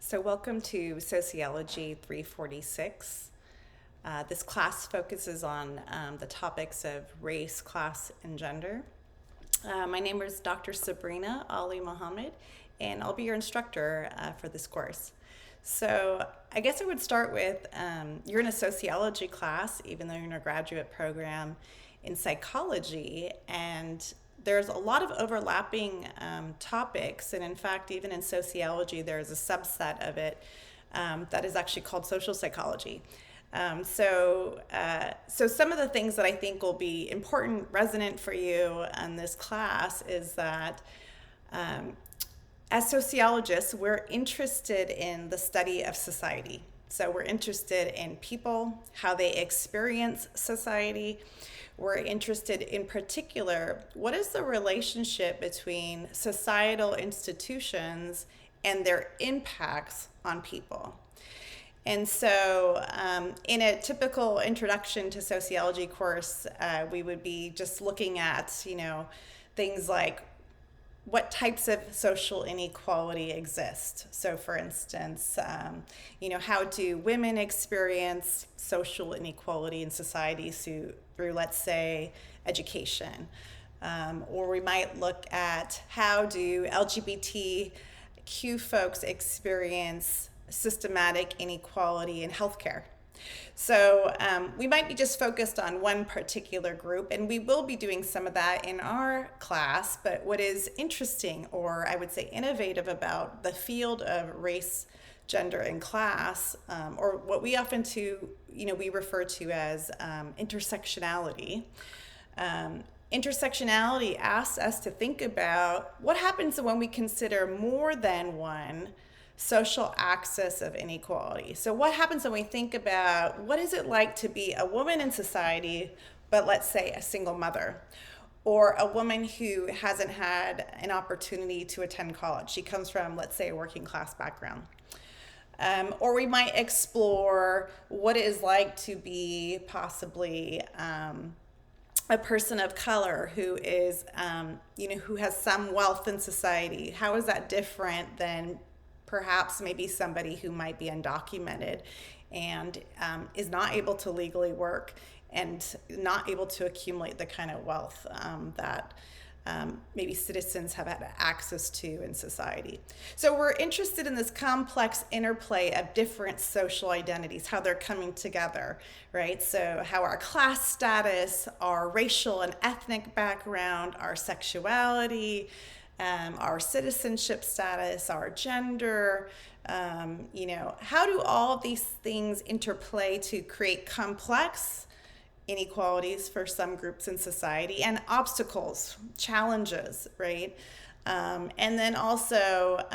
So welcome to Sociology 346. This class focuses on the topics of race, class, and gender. My name is Dr. Sabrina Ali Mohammed, and I'll be your instructor for this course. So I guess I would start with, you're in a sociology class, even though you're in a graduate program in psychology, and there's a lot of overlapping topics, and in fact, even in sociology, there's a subset of it that is actually called social psychology. So some of the things that I think will be important, resonant for you in this class is that as sociologists, we're interested in the study of society. So we're interested in people, how they experience society. We're interested in particular, what is the relationship between societal institutions and their impacts on people? And so in a typical introduction to sociology course, we would be just looking at, things like what types of social inequality exist. So for instance, how do women experience social inequality in society through, let's say, education? Or we might look at how do LGBTQ folks experience systematic inequality in healthcare. So we might be just focused on one particular group, and we will be doing some of that in our class, but what is interesting, or I would say innovative about the field of race, gender, and class, or what we often we refer to as intersectionality. Intersectionality asks us to think about what happens when we consider more than one social axis of inequality. So what happens when we think about what is it like to be a woman in society, but let's say a single mother, or a woman who hasn't had an opportunity to attend college. She comes from, let's say, a working class background. Or we might explore what it is like to be possibly a person of color who is, who has some wealth in society. How is that different than perhaps maybe somebody who might be undocumented and is not able to legally work and not able to accumulate the kind of wealth that maybe citizens have had access to in society. So we're interested in this complex interplay of different social identities, how they're coming together, right? So how our class status, our racial and ethnic background, our sexuality, our citizenship status, our gender, how do all of these things interplay to create complex inequalities for some groups in society and obstacles, challenges, right? And then also,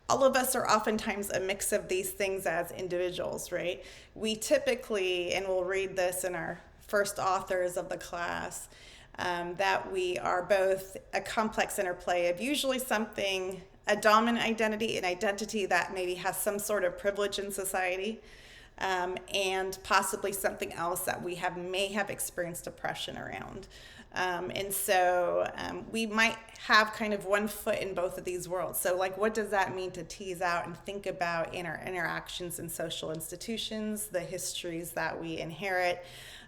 all of us are oftentimes a mix of these things as individuals, right? We typically, and we'll read this in our first authors of the class, that we are both a complex interplay of usually a dominant identity, an identity that maybe has some sort of privilege in society, and possibly something else that we may have experienced oppression around. And so we might have kind of one foot in both of these worlds. So what does that mean to tease out and think about in our interactions in social institutions, the histories that we inherit,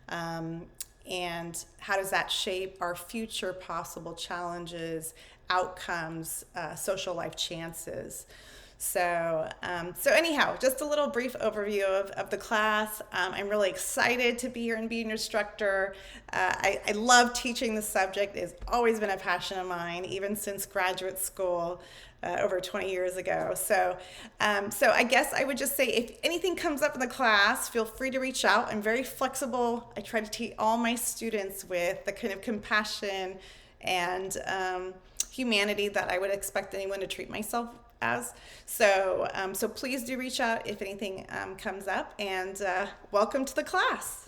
and how does that shape our future possible challenges, outcomes, social life chances? So anyhow, just a little brief overview of the class. I'm really excited to be here and be an instructor. I love teaching the subject. It's always been a passion of mine, even since graduate school over 20 years ago. So I guess I would just say if anything comes up in the class, feel free to reach out. I'm very flexible. I try to treat all my students with the kind of compassion and humanity that I would expect anyone to treat myself as. So please do reach out if anything comes up, and welcome to the class.